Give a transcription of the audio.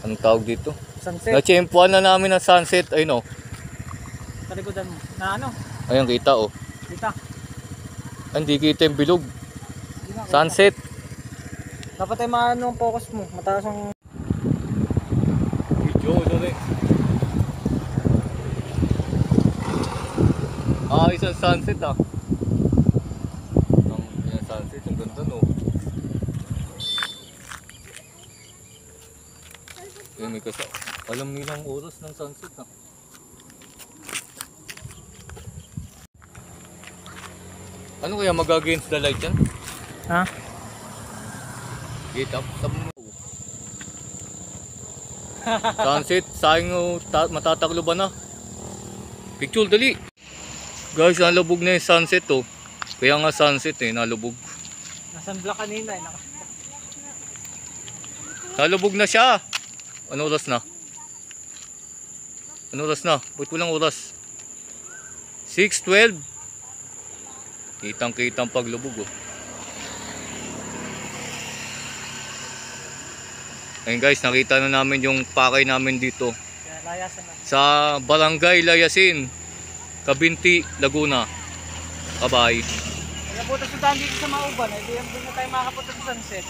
Anong tawag dito? Sunset. Natsyempuan na namin ang sunset. Ayun oh. Sa likodan mo. Na ano? Ayun kita oh. Kita. Hindi kita yung bilog. Hindi na, kita. Sunset. Dapat ay maano ang focus mo. Mataas ang... Video doon eh. Isang sunset ah. Yung sunset, ang ganda no. Yung may kasa. Alam nilang oras ng sunset ah. Ano kaya mag-against the light yan? Ha? Get up. Sunset, sayang matataklo ba na? Picture, dali. Guys, nalubog na yung sunset oh. Kaya nga sunset eh, nalubog. Nasaan black kanina eh. Nalubog na siya. Ano oras na? Ano oras na? Ba't walang oras? 6:12. Kitang-kitang paglubog oh. Ayun guys, nakita na namin yung pakay namin dito. Layasan na. Sa Barangay Layasin, Cabinti, Laguna. Bye-bye. Kaya po tayo dito sa Mauban. Hindi na tayo makapunta sa sunset.